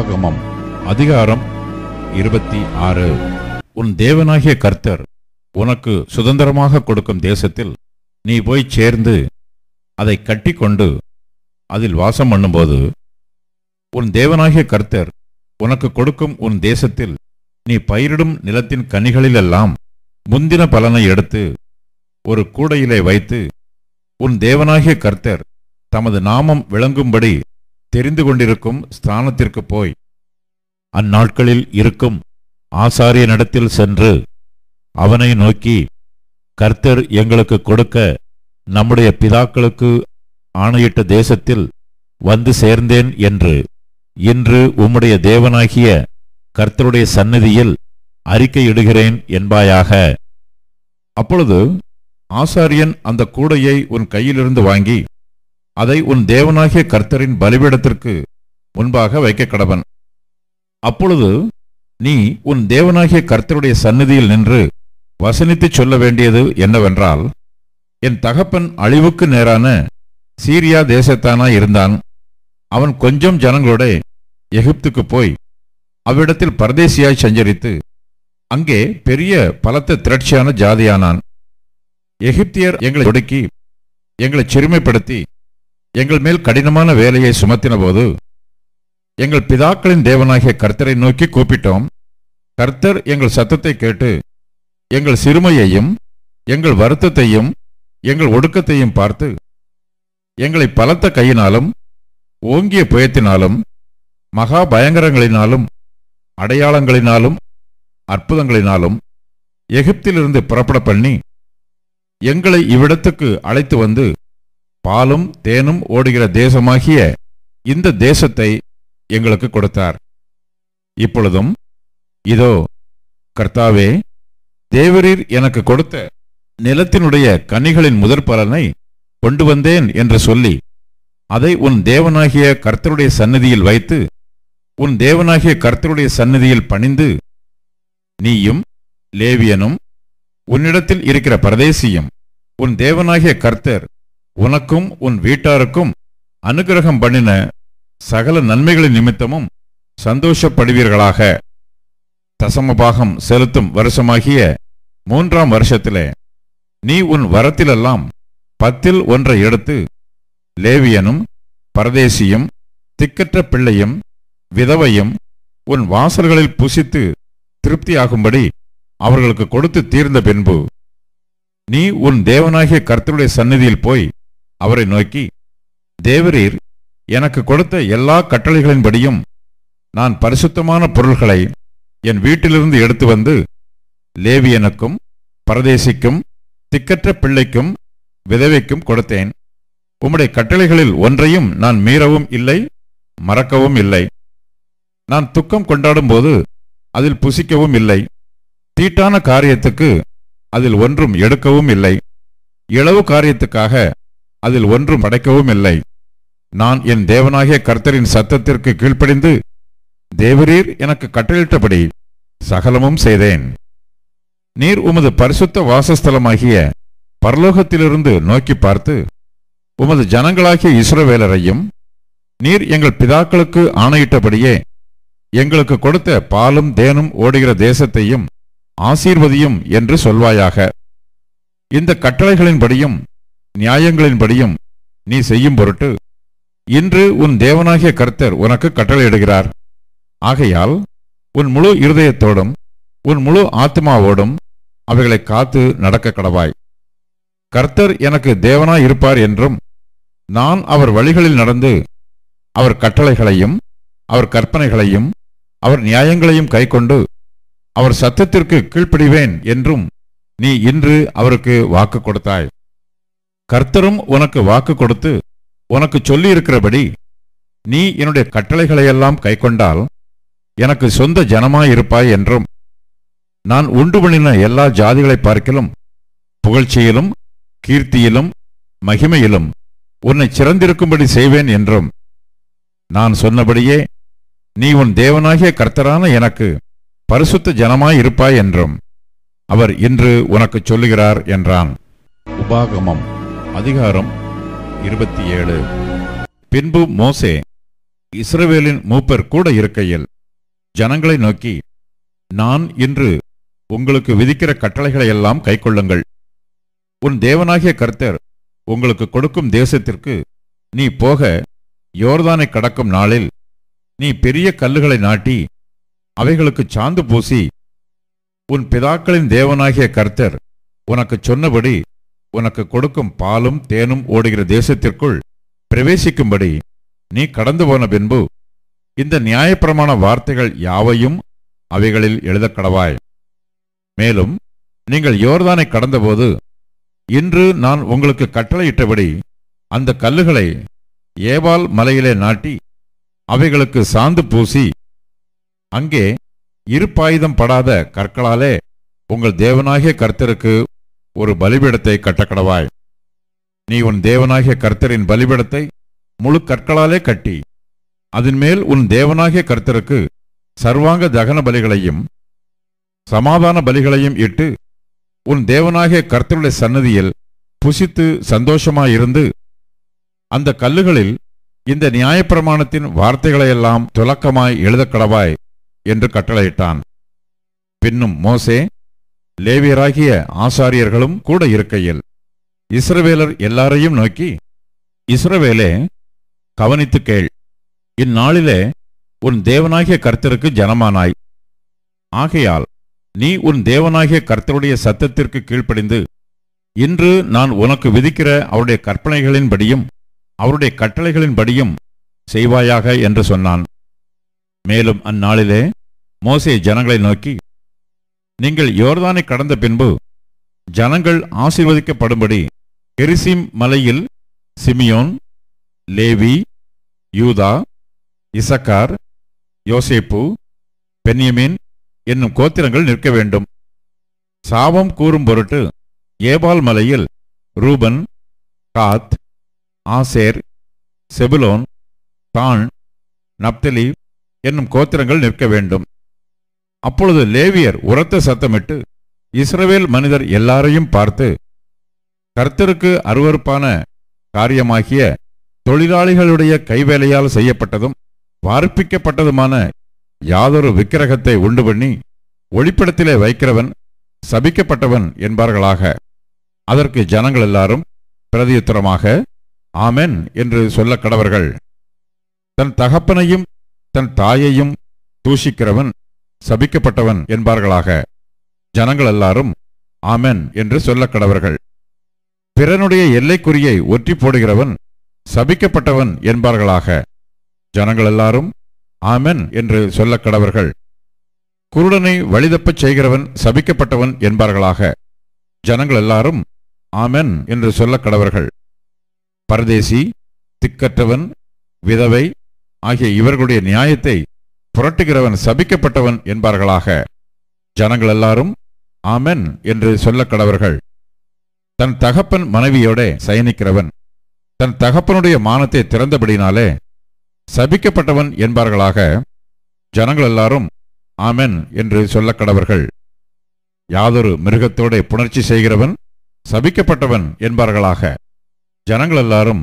உபாகமம் அதிகாரம் 26. உன் தேவனாகிய கர்த்தர் உனக்கு சுதந்திரமாக கொடுக்கும் தேசத்தில் நீ போய் சேர்ந்து அதை கட்டிக்கொண்டு அதில் வாசம் பண்ணும்போது, உன் தேவனாகிய கர்த்தர் உனக்கு கொடுக்கும் உன் தேசத்தில் நீ பயிரிடும் நிலத்தின் கனிகளிலெல்லாம் முந்தின பலனை எடுத்து ஒரு கூடையிலே வைத்து, உன் தேவனாகிய கர்த்தர் தமது நாமம் விளங்கும்படி தெரிந்து கொண்டிருக்கும் ஸ்தானத்திற்கு போய் அந்நாட்களில் இருக்கும் ஆசாரியனிடத்தில் சென்று அவனை நோக்கி, கர்த்தர் எங்களுக்கு கொடுக்க நம்முடைய பிதாக்களுக்கு ஆணையிட்ட தேசத்தில் வந்து சேர்ந்தேன் என்று இன்று உம்முடைய தேவனாகிய கர்த்தருடைய சந்நிதியில் அறிக்கையிடுகிறேன் என்பாயாக. அப்பொழுது ஆசாரியன் அந்த கூடையை உன் கையிலிருந்து வாங்கி அதை உன் தேவனாகிய கர்த்தரின் பலிபீடத்திற்கு முன்பாக வைக்க கடவன். அப்பொழுது நீ உன் தேவனாகிய கர்த்தருடைய சந்நிதியில் நின்று வசனித்து சொல்ல வேண்டியது என்னவென்றால், என் தகப்பன் அழிவுக்கு நேரான சீரியா தேசத்தானாய் இருந்தான். அவன் கொஞ்சம் ஜனங்களோட எகிப்துக்கு போய் அவ்விடத்தில் பரதேசியாய் சஞ்சரித்து அங்கே பெரிய பலத்த திரட்சியான ஜாதியானான். எகிப்தியர் எங்களை ஒடுக்கி எங்களை சிறுமைப்படுத்தி எங்கள் மேல் கடினமான வேலையை சுமத்தின போது, எங்கள் பிதாக்களின் தேவனாகிய கர்த்தரை நோக்கி கூப்பிட்டோம். கர்த்தர் எங்கள் சத்தத்தை கேட்டு எங்கள் சிறுமையையும் எங்கள் வருத்தத்தையும் எங்கள் ஒடுக்கத்தையும் பார்த்து, எங்களை பலத்த கையினாலும் ஓங்கிய புயத்தினாலும் மகா பயங்கரங்களினாலும் அடையாளங்களினாலும் அற்புதங்களினாலும் எகிப்திலிருந்து புறப்பட பண்ணி எங்களை இவ்விடத்துக்கு அழைத்து வந்து பாலும் தேனும் ஓடுகிற தேசமாகிய இந்த தேசத்தை எங்களுக்கு கொடுத்தார். இப்பொழுதும் இதோ கர்த்தாவே, தேவரீர் எனக்கு கொடுத்த நிலத்தினுடைய கனிகளின் முதற் பலனை கொண்டு வந்தேன் என்று சொல்லி அதை உன் தேவனாகிய கர்த்தருடைய சந்நிதியில் வைத்து உன் தேவனாகிய கர்த்தருடைய சந்நிதியில் பணிந்து, நீயும் லேவியனும் உன்னிடத்தில் இருக்கிற பரதேசியும் உன் தேவனாகிய கர்த்தர் உனக்கும் உன் வீட்டாருக்கும் அனுக்கிரகம் பண்ணின சகல நன்மைகளின் நிமித்தமும் சந்தோஷப்படுவீர்களாக. தசமபாகம் செலுத்தும் வருஷமாகிய 3ஆம் வருஷத்திலே நீ உன் வரத்திலெல்லாம் 10% எடுத்து லேவியனும் பரதேசியும் திக்கற்ற பிள்ளையும் விதவையும் உன் வாசல்களில் புசித்து திருப்தியாகும்படி அவர்களுக்கு கொடுத்து தீர்ந்த பின்பு, நீ உன் தேவனாகிய கர்த்தருடைய சந்நிதியில் போய் அவரை நோக்கி, தேவரீர் எனக்கு கொடுத்த எல்லா கட்டளைகளின்படியும் நான் பரிசுத்தமான பொருள்களை என் வீட்டிலிருந்து எடுத்து வந்து லேவியனுக்கும் பரதேசிக்கும் திக்கற்ற பிள்ளைக்கும் விதவைக்கும் கொடுத்தேன். உம்முடைய கட்டளைகளில் ஒன்றையும் நான் மீறவும் இல்லை, மறக்கவும் இல்லை. நான் துக்கம் கொண்டாடும் போது அதில் புசிக்கவும் இல்லை. தீட்டான காரியத்துக்கு அதில் ஒன்றும் எடுக்கவும் இல்லை. இளவு காரியத்துக்காக அதில் ஒன்றும் படைக்கவும் இல்லை. நான் என் தேவனாகிய கர்த்தரின் சத்தத்திற்கு கீழ்ப்படிந்து தேவரீர் எனக்கு கட்டளிட்டபடி சகலமும் செய்தேன். நீர் உமது பரிசுத்த வாசஸ்தலமாகிய பரலோகத்திலிருந்து நோக்கி பார்த்து உமது ஜனங்களாகிய இஸ்ரவேலரையும் நீர் எங்கள் பிதாக்களுக்கு ஆணையிட்டபடியே எங்களுக்கு கொடுத்த பாலும் தேனும் ஓடுகிற தேசத்தையும் ஆசீர்வதியும் என்று சொல்வாயாக. இந்த கட்டளைகளின்படியும் நியாயங்களின்படியும் நீ செய்யும் பொருட்டு இன்று உன் தேவனாகிய கர்த்தர் உனக்கு கட்டளையிடுகிறார். ஆகையால் உன் முழு இருதயத்தோடும் உன் முழு ஆத்மாவோடும் அவைகளை காத்து நடக்க கடவாய். கர்த்தர் எனக்கு தேவனாய் இருப்பார் என்றும், நான் அவர் வழிகளில் நடந்து அவர் கட்டளைகளையும் அவர் கற்பனைகளையும் அவர் நியாயங்களையும் கைக்கொண்டு அவர் சத்தத்திற்கு கீழ்ப்படிவேன் என்றும் நீ இன்று அவருக்கு வாக்கு கொடுத்தாய். கர்த்தரும் உனக்கு வாக்கு கொடுத்து உனக்கு சொல்லியிருக்கிறபடி நீ என்னுடைய கட்டளைகளையெல்லாம் கைக்கொண்டால் எனக்கு சொந்த ஜனமாயிருப்பாய் என்றும், நான் உண்டு பண்ணின எல்லா ஜாதிகளை பார்க்கிலும் புகழ்ச்சியிலும் கீர்த்தியிலும் மகிமையிலும் உன்னை சிறந்திருக்கும்படி செய்வேன் என்றும், நான் சொன்னபடியே நீ உன் தேவனாகிய கர்த்தரான எனக்கு பரிசுத்த ஜனமாயிருப்பாய் என்றும் அவர் இன்று உனக்கு சொல்லுகிறார் என்றான். உபாகமம் அதிகாரம் 27. பின்பு மோசே இஸ்ரவேலின் மூப்பர் கூட இருக்கையில் ஜனங்களை நோக்கி, நான் இன்று உங்களுக்கு விதிக்கிற கட்டளைகளையெல்லாம் கைக்கொள்ளுங்கள். உன் தேவனாகிய கர்த்தர் உங்களுக்கு கொடுக்கும் தேசத்திற்கு நீ போக யோர்தானை கடக்கும் நாளில் நீ பெரிய கல்லுகளை நாட்டி அவைகளுக்கு சாந்து பூசி உன் பிதாக்களின் தேவனாகிய கர்த்தர் உனக்கு சொன்னபடி உனக்கு கொடுக்கும் பாலும் தேனும் ஓடுகிற தேசத்திற்குள் பிரவேசிக்கும்படி நீ கடந்து போன பின்பு இந்த நியாயப்பிரமாண வார்த்தைகள் யாவையும் அவைகளில் எழுதக்கடவாய். மேலும் நீங்கள் யோர்தானை கடந்தபோது இன்று நான் உங்களுக்கு கட்டளையிட்டபடி அந்த கல்லுகளை ஏபால் மலையிலே நாட்டி அவைகளுக்கு சாந்து பூசி அங்கே இருப்பாயுதம் படாத கற்களாலே உங்கள் தேவனாகிய கர்த்தருக்கு ஒரு பலிபீடத்தை கட்டக்கடவாய். நீ உன் தேவனாகிய கர்த்தரின் பலிபீடத்தை முழு கற்களாலே கட்டி அதன் மேல் உன் தேவனாகிய கர்த்தருக்கு சர்வாங்க தகன பலிகளையும் சமாதான பலிகளையும் இட்டு உன் தேவனாகிய கர்த்தருடைய சன்னதியில் புசித்து சந்தோஷமாயிருந்து அந்த கல்லுகளில் இந்த நியாயப்பிரமாணத்தின் வார்த்தைகளையெல்லாம் துலக்கமாய் எழுதக்கடவாய் என்று கட்டளையிட்டான். பின்னும் மோசே லேவியராகிய ஆசாரியர்களும் கூட இருக்கையில் இஸ்ரவேலர் எல்லாரையும் நோக்கி, இஸ்ரவேலே, கவனித்து கேள். இந்நாளிலே உன் தேவனாகிய கர்த்தருக்கு ஜனமானாய். ஆகையால் நீ உன் தேவனாகிய கர்த்தருடைய சத்தத்திற்கு கீழ்ப்படிந்து இன்று நான் உனக்கு விதிக்கிற அவருடைய கற்பனைகளின்படியும் அவருடைய கட்டளைகளின்படியும் செய்வாயாக என்று சொன்னான். மேலும் அந்நாளிலே மோசே ஜனங்களை நோக்கி, நீங்கள் யோர்தானை கடந்த பின்பு ஜனங்கள் ஆசீர்வதிக்கப்படும்படி கெரிசீம் மலையில் சிமியோன், லேவி, யூதா, இசக்கார், யோசேப்பு, பென்யமீன் என்னும் கோத்திரங்கள் நிற்க வேண்டும். சாபம் கூறும் பொருட்டு ஏபால் மலையில் ரூபன், காத், ஆசேர், செபுலோன், தான், நப்தலி என்னும் கோத்திரங்கள் நிற்க வேண்டும். அப்பொழுது லேவியர் உரத்த சத்தமிட்டு இஸ்ரவேல் மனிதர் எல்லாரையும் பார்த்து, கர்த்தருக்கு அருவருப்பான காரியமாகிய தொழிலாளிகளுடைய கைவேலையால் செய்யப்பட்டதும் வார்ப்பிக்கப்பட்டதுமான யாதொரு விக்கிரகத்தை உண்டு பண்ணி ஒளிப்படத்திலே வைக்கிறவன் சபிக்கப்பட்டவன் என்பார்களாக. அதற்கு ஜனங்கள் எல்லாரும் பிரதியுத்தரமாக ஆமென் என்று சொல்ல கடவர்கள். தன் தகப்பனையும் தன் தாயையும் தூஷிக்கிறவன் சபிக்கப்பட்டவன் என்பார்களாக. ஜனங்கள் எல்லாரும் ஆமென் என்று சொல்ல கடவர்கள். பிறனுடைய எல்லைக்குறியை ஒற்றி போடுகிறவன் சபிக்கப்பட்டவன் என்பார்களாக. ஜனங்கள் எல்லாரும் ஆமென் என்று சொல்ல கடவர்கள். குருடனை வழிதப்பச் செய்கிறவன் சபிக்கப்பட்டவன் என்பார்களாக. ஜனங்கள் எல்லாரும் ஆமென் என்று சொல்ல கடவர்கள். பரதேசி, திக்கற்றவன், விதவை ஆகிய இவர்களுடைய நியாயத்தை புரட்டுகிறவன் சபிக்கப்பட்டவன் என்பார்களாக. ஜனங்கள் எல்லாரும் ஆமென் என்று சொல்ல கடவர்கள். தன் தகப்பன் மனைவியோட சயனிக்கிறவன் தன் தகப்பனுடைய மானத்தை திறந்தபடினாலே சபிக்கப்பட்டவன் என்பார்களாக. ஜனங்கள் எல்லாரும் ஆமென் என்று சொல்ல கடவர்கள். யாதொரு மிருகத்தோட புணர்ச்சி செய்கிறவன் சபிக்கப்பட்டவன் என்பார்களாக. ஜனங்கள் எல்லாரும்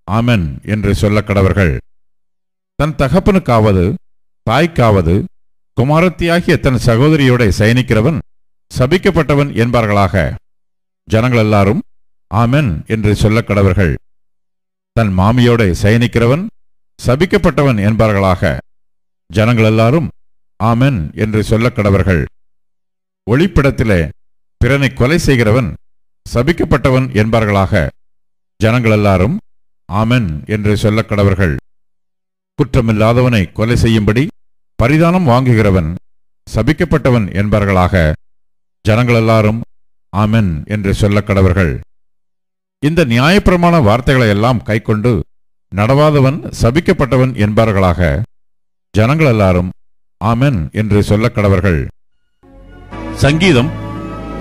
ஆமென் என்று சொல்ல கடவர்கள். தன் தகப்பனுக்காவது தாய்க்காவது குமாரத்தியாகிய தன் சகோதரியோட சயனிக்கிறவன் சபிக்கப்பட்டவன் என்பார்களாக. ஜனங்கள் எல்லாரும் ஆமென் என்று சொல்ல கடவர்கள். தன் மாமியோட சயனிக்கிறவன் சபிக்கப்பட்டவன் என்பார்களாக. ஜனங்கள் எல்லாரும் ஆமென் என்று சொல்ல கடவர்கள். ஒளிப்பிடத்திலே பிறனை கொலை செய்கிறவன் சபிக்கப்பட்டவன் என்பார்களாக. ஜனங்கள் எல்லாரும் ஆமென் என்று சொல்ல கடவர்கள். குற்றமில்லாதவனை கொலை செய்யும்படி பரிதானம் வாங்குகிறவன் சபிக்கப்பட்டவன் என்பார்களாக. ஜனங்கள் எல்லாரும் ஆமென் என்று சொல்ல கடவர்கள். இந்த நியாயப்பிரமாண வார்த்தைகளை எல்லாம் கைக்கொண்டு நடவாதவன் சபிக்கப்பட்டவன் என்பார்களாக. ஜனங்கள் எல்லாரும் ஆமென் என்று சொல்ல கடவர்கள். சங்கீதம்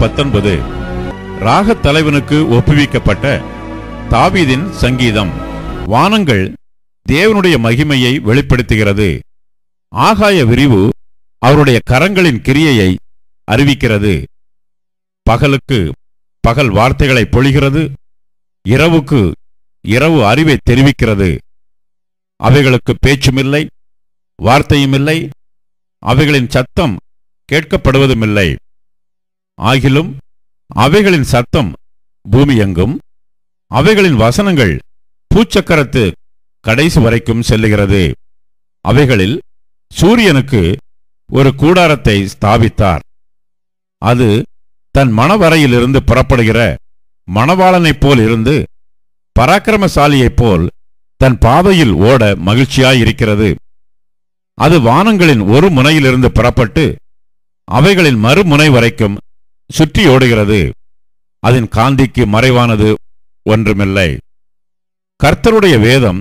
19. ராகத் தலைவனுக்கு ஒப்புவிக்கப்பட்ட தாவீதின் சங்கீதம். வானங்கள் தேவனுடைய மகிமையை வெளிப்படுத்துகிறது. ஆகாய விரிவு அவருடைய கரங்களின் கிரியையை அறிவிக்கிறது. பகலுக்கு பகல் வார்த்தைகளை பொழிகிறது, இரவுக்கு இரவு அறிவை தெரிவிக்கிறது. அவைகளுக்கு பேச்சுமில்லை, வார்த்தையுமில்லை, அவைகளின் சத்தம் கேட்கப்படுவதுமில்லை. ஆகிலும் அவைகளின் சத்தம் பூமி எங்கும், அவைகளின் வசனங்கள் பூச்சக்கரத்து கடைசி வரைக்கும் செல்லுகிறது. அவைகளில் சூரியனுக்கு ஒரு கூடாரத்தை ஸ்தாபித்தார். அது தன் மணவரையிலிருந்து புறப்படுகிற மணவாளனைப் போல் இருந்து பராக்கிரமசாலியைப் போல் தன் பாதையில் ஓட மகிழ்ச்சியாயிருக்கிறது. அது வானங்களின் ஒரு முனையிலிருந்து புறப்பட்டு அவைகளின் மறுமுனை வரைக்கும் சுற்றி ஓடுகிறது. அதன் காந்திக்கு மறைவானது ஒன்றுமில்லை. கர்த்தருடைய வேதம்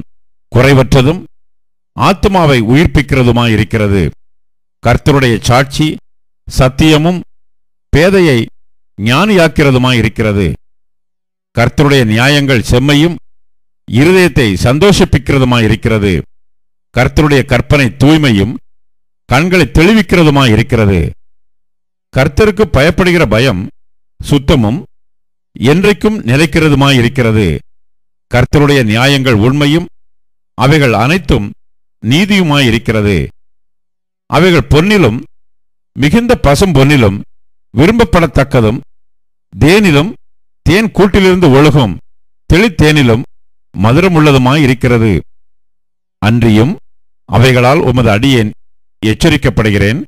குறைவற்றதும் ஆத்துமாவை உயிர்ப்பிக்கிறதுமாயிருக்கிறது. கர்த்தருடைய சாட்சி சத்தியமும் பேதையை ஞானியாக்கிறதுமாயிருக்கிறது. கர்த்தருடைய நியாயங்கள் செம்மையும் இருதயத்தை சந்தோஷிப்பிக்கிறதுமாயிருக்கிறது. கர்த்தருடைய கற்பனை தூய்மையும் கண்களை தெளிவிக்கிறதுமாயிருக்கிறது. கர்த்தருக்கு பயப்படுகிற பயம் சுத்தமும் என்றைக்கும் நிலைக்கிறதுமாயிருக்கிறது. கர்த்தருடைய நியாயங்கள் உண்மையும் அவைகள் அனைத்தும் நீதியுமாயிருக்கிறது. அவைகள் பொன்னிலும் மிகுந்த பசும் பொன்னிலும் விரும்பப்படத்தக்கதும் தேனிலும் தேன் கூட்டிலிருந்து ஒழுகும் தெளித்தேனிலும் மதுரமுள்ளதுமாயிருக்கிறது. அன்றியும் அவைகளால் உமது அடியேன் எச்சரிக்கப்படுகிறேன்.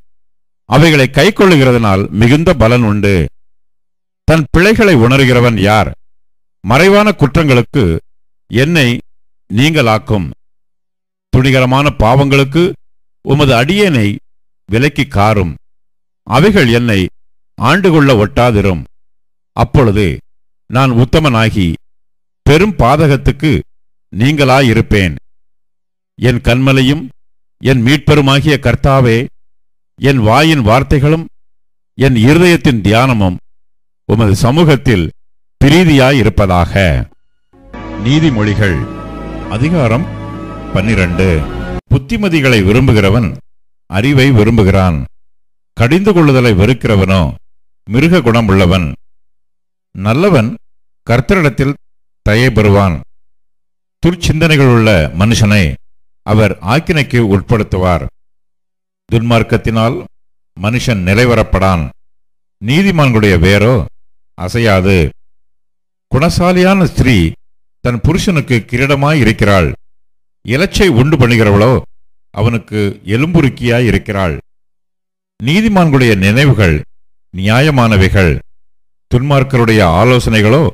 அவைகளை கைக்கொள்ளுகிறதனால் மிகுந்த பலன் உண்டு. தன் பிழைகளை உணர்கிறவன் யார்? மறைவான குற்றங்களுக்கு என்னை நீங்களாக்கும். துணிகரமான பாவங்களுக்கு உமது அடியேனை விலக்கி காரும். அவைகள் என்னை ஆண்டுகொள்ள ஒட்டாதிரும். அப்பொழுது நான் உத்தமனாகி பெரும் பாதகத்துக்கு நீங்களாயிருப்பேன். என் கன்மலையும் என் மீட்பருமாகிய கர்த்தாவே, என் வாயின் வார்த்தைகளும் என் இருதயத்தின் தியானமும் உமது சமூகத்தில் பிரீதியாயிருப்பதாக. நீதிமொழிகள் அதிகாரம் 12. புத்திமதிகளை விரும்புகிறவன் அறிவை விரும்புகிறான். கடிந்து கொள்ளுதலை வெறுக்கிறவனோ மிருக குணமுள்ளவன். நல்லவன் கர்த்தரிடத்தில் தயை பெறுவான். துர்ச்சிந்தனைகளுள்ள மனுஷனை அவர் ஆக்கினைக்கு உட்படுத்துவார். துன்மார்க்கத்தினால் மனுஷன் நிலைவரப்படான். நீதிமான்களுடைய வேரோ அசையாது. குணசாலியான ஸ்திரீ தன் புருஷனுக்கு கிரீடமாயிருக்கிறாள். இலச்சை உண்டு பண்ணுகிறவளோ அவனுக்கு எலும்புருக்கியாயிருக்கிறாள். நீதிமான்களுடைய நினைவுகள் நியாயமானவைகள், துன்மார்க்கருடைய ஆலோசனைகளோ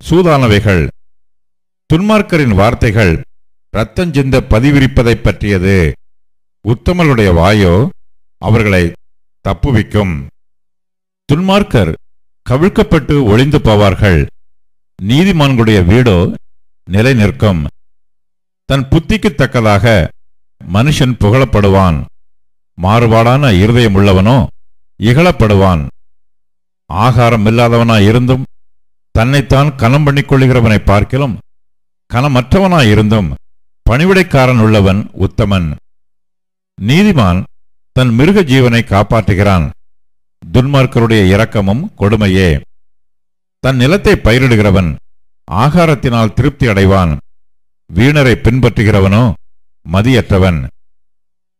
சூதானவைகள். துன்மார்க்கரின் வார்த்தைகள் இரத்தஞ்சிந்த பதிவிரிப்பதைப் பற்றியது. உத்தமருடைய வாயோ அவர்களை தப்புவிக்கும். துன்மார்க்கர் கவிழ்க்கப்பட்டு ஒளிந்து போவார்கள். நீதிமான்களுடைய வீடோ நிலை நிற்கும். தன் புத்திக்கு தக்கதாக மனுஷன் புகழப்படுவான். மாறுபாடான இருதயமுள்ளவனோ இகழப்படுவான். ஆகாரம் இல்லாதவனாயிருந்தும் தன்னைத்தான் கனம் பண்ணிக் கொள்ளுகிறவனை பார்க்கிலும் கனமற்றவனாயிருந்தும் பணிவிடைக்காரன் உள்ளவன் உத்தமன். நீதிமான் தன் மிருக ஜீவனை காப்பாற்றுகிறான். துன்மார்க்கருடைய இரக்கமும் கொடுமையே. தன் நிலத்தை பயிரிடுகிறவன் ஆகாரத்தினால் திருப்தி அடைவான். வீணரை பின்பற்றுகிறவனோ மதியற்றவன்.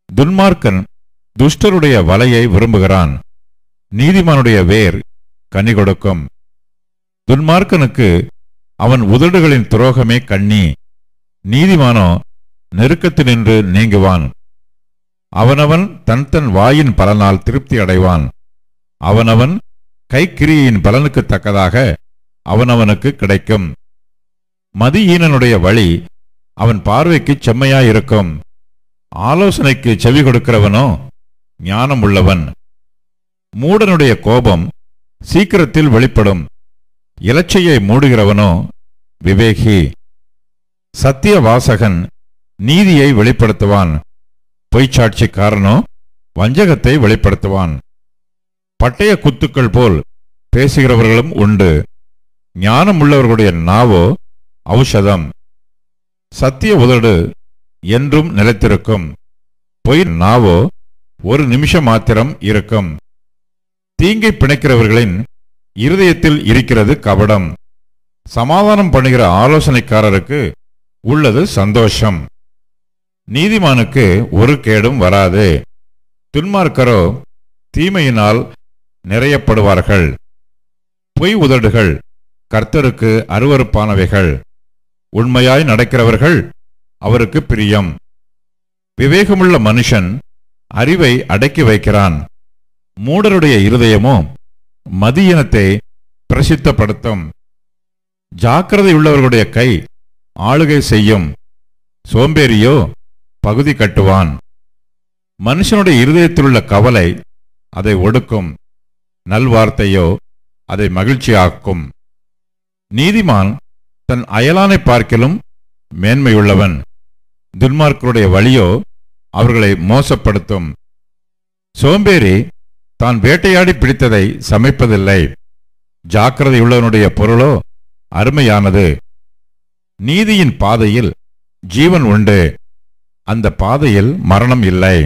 துன்மார்க்கன் துஷ்டருடைய வலையை விரும்புகிறான். நீதிமானுடைய வேர் கனி கொடுக்கும். துன்மார்க்கனுக்கு அவன் உதடுகளின் துரோகமே கண்ணி. நீதிமானோ நெருக்கத்தினின்று நீங்குவான். அவனவன் தன் தன் வாயின் பலனால் திருப்தி அடைவான். அவனவன் கைக்கிரியின் பலனுக்கு தக்கதாக அவனவனுக்கு கிடைக்கும். மதியீனனுடைய வழி அவன் பார்வைக்கு செம்மையாயிருக்கும். ஆலோசனைக்கு செவி கொடுக்கிறவனோ ஞானம் உள்ளவன். மூடனுடைய கோபம் சீக்கிரத்தில் வெளிப்படும். இலச்சையை மூடுகிறவனோ விவேகி. சத்திய வாசகன் நீதியை வெளிப்படுத்துவான். பொய்ச்சாட்சிக்காரனோ வஞ்சகத்தை வெளிப்படுத்துவான். பட்டய குத்துக்கள் போல் பேசுகிறவர்களும் உண்டு. ஞானம் உள்ளவர்களுடைய நாவோ ஔஷதம். சத்திய உதடு என்றும் நிலைத்திருக்கும். பொய் நாவோ ஒரு நிமிஷம் மாத்திரம் இருக்கும். தீங்கை பிணைக்கிறவர்களின் இருதயத்தில் இருக்கிறது கபடம். சமாதானம் பண்ணுகிற ஆலோசனைக்காரருக்கு உள்ளது சந்தோஷம். நீதிமானுக்கு ஒரு கேடும் வராது. துன்மார்க்கரோ தீமையினால் நிறையப்படுவார்கள். பொய் உதடுகள் கர்த்தருக்கு அருவருப்பானவைகள். உண்மையாய் நடக்கிறவர்கள் அவருக்கு பிரியம். விவேகமுள்ள மனுஷன் அறிவை அடக்கி வைக்கிறான். மூடருடைய இருதயமோ மதியினத்தை பிரசித்தப்படுத்தும். ஜாக்கிரதையுள்ளவர்களுடைய கை ஆளுகை செய்யும். சோம்பேறியோ பகுதி கட்டுவான். மனுஷனுடைய இருதயத்திலுள்ள கவலை அதை ஒடுக்கும். நல்வார்த்தையோ அதை மகிழ்ச்சியாக்கும். நீதிமான் தன் அயலானை பார்க்கிலும் மேன்மையுள்ளவன். துன்மார்க்கருடைய வழியோ அவர்களை மோசப்படுத்தும். சோம்பேறி தான் வேட்டையாடி பிடித்ததை சமைப்பதில்லை. ஜாக்கிரதையுள்ளவனுடைய பொருளோ அருமையானது. நீதியின் பாதையில் ஜீவன் உண்டு, அந்த பாதையில் மரணம் இல்லை.